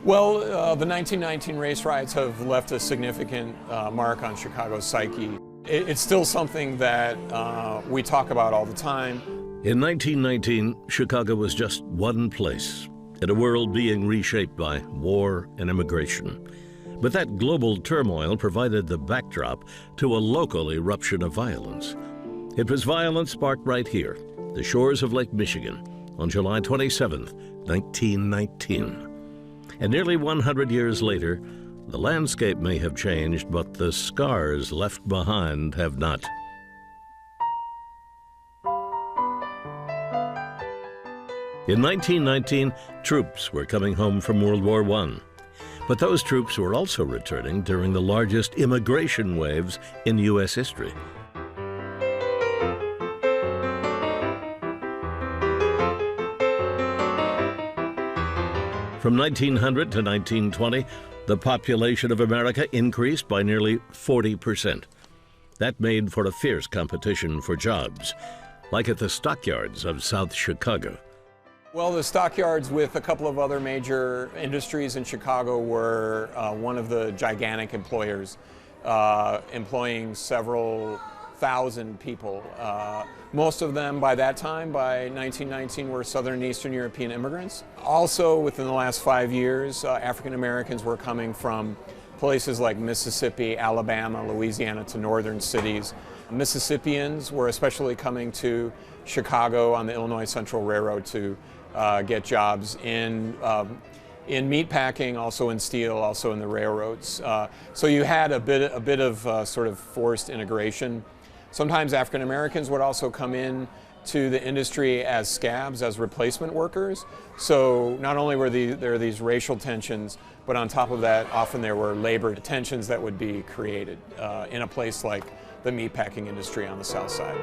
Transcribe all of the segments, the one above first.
Well, the 1919 race riots have left a significant mark on Chicago's psyche. It's still something that we talk about all the time. In 1919, Chicago was just one place in a world being reshaped by war and immigration. But that global turmoil provided the backdrop to a local eruption of violence. It was violence sparked right here, the shores of Lake Michigan, on July 27, 1919. And nearly 100 years later, the landscape may have changed, but the scars left behind have not. In 1919, troops were coming home from World War I. But those troops were also returning during the largest immigration waves in U.S. history. From 1900 to 1920, the population of America increased by nearly 40%. That made for a fierce competition for jobs, like at the stockyards of South Chicago. Well, the stockyards, with a couple of other major industries in Chicago, were one of the gigantic employers, employing several thousand people. Most of them by that time, by 1919, were Southern and Eastern European immigrants. Also, within the last 5 years, African Americans were coming from places like Mississippi, Alabama, Louisiana to northern cities. Mississippians were especially coming to Chicago on the Illinois Central Railroad to get jobs in meatpacking, also in steel, also in the railroads. So you had a bit of sort of forced integration. Sometimes African Americans would also come in to the industry as scabs, as replacement workers. So not only were there these racial tensions, but on top of that, often there were labor tensions that would be created in a place like the meatpacking industry on the South Side.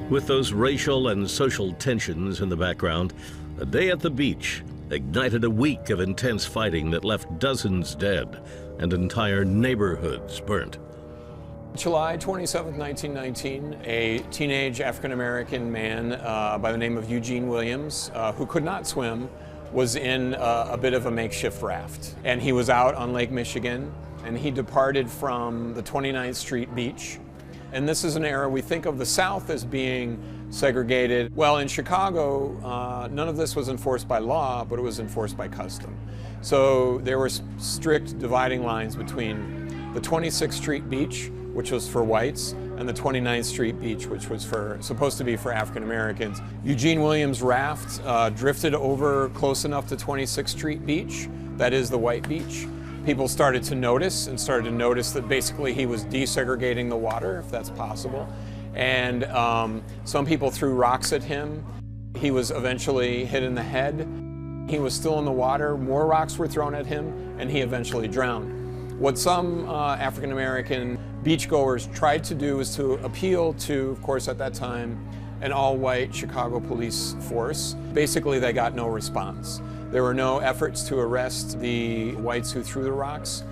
With those racial and social tensions in the background, a day at the beach ignited a week of intense fighting that left dozens dead and entire neighborhoods burnt. July 27, 1919, a teenage African-American man by the name of Eugene Williams, who could not swim, was in a bit of a makeshift raft. And he was out on Lake Michigan, and he departed from the 29th Street beach. And this is an era we think of the South as being segregated. Well, in Chicago, none of this was enforced by law, but it was enforced by custom. So there were strict dividing lines between the 26th Street beach, which was for whites, and the 29th Street beach, which was supposed to be for African Americans. Eugene Williams' raft drifted over close enough to 26th Street beach, that is the white beach. People started to notice that basically he was desegregating the water, if that's possible. And some people threw rocks at him. He was eventually hit in the head. He was still in the water. More rocks were thrown at him, and he eventually drowned. What some African-American beachgoers tried to do was to appeal to, of course, at that time, an all-white Chicago police force. Basically, they got no response. There were no efforts to arrest the whites who threw the rocks.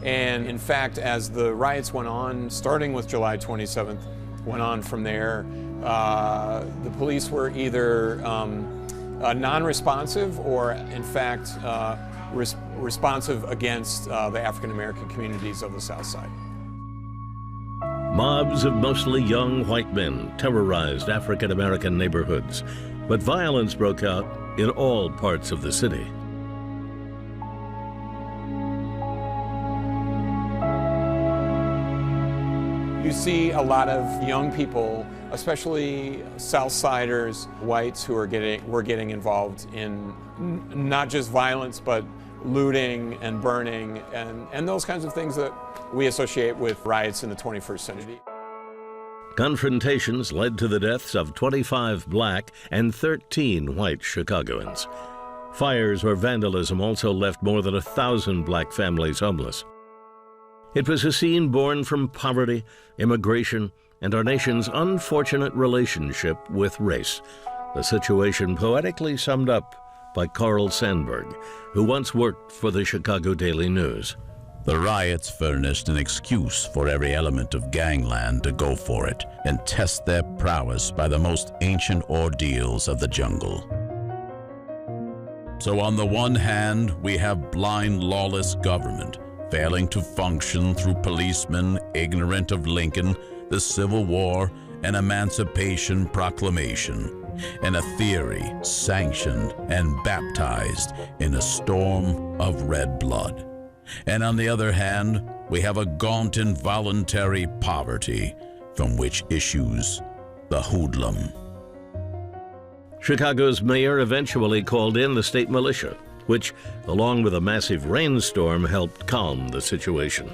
And in fact, as the riots went on, starting with July 27th, went on from there, the police were either non-responsive or, in fact, responsive against the African-American communities of the South Side. Mobs of mostly young white men terrorized African-American neighborhoods, but violence broke out in all parts of the city. You see a lot of young people, especially Southsiders, whites, who were getting involved in not just violence, but looting and burning and those kinds of things that we associate with riots in the 21st century. Confrontations led to the deaths of 25 black and 13 white Chicagoans. Fires or vandalism also left more than 1,000 black families homeless. It was a scene born from poverty, immigration, and our nation's unfortunate relationship with race, the situation poetically summed up by Carl Sandberg, who once worked for the Chicago Daily News. The riots furnished an excuse for every element of gangland to go for it and test their prowess by the most ancient ordeals of the jungle. So on the one hand, we have blind, lawless government failing to function through policemen ignorant of Lincoln, the Civil War, and Emancipation Proclamation, and a theory sanctioned and baptized in a storm of red blood. And on the other hand, we have a gaunt involuntary poverty from which issues the hoodlum. Chicago's mayor eventually called in the state militia, which, along with a massive rainstorm, helped calm the situation.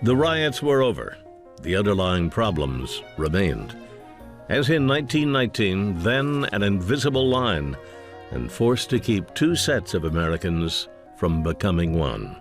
The riots were over. The underlying problems remained. As in 1919, then an invisible line, and forced to keep two sets of Americans from becoming one.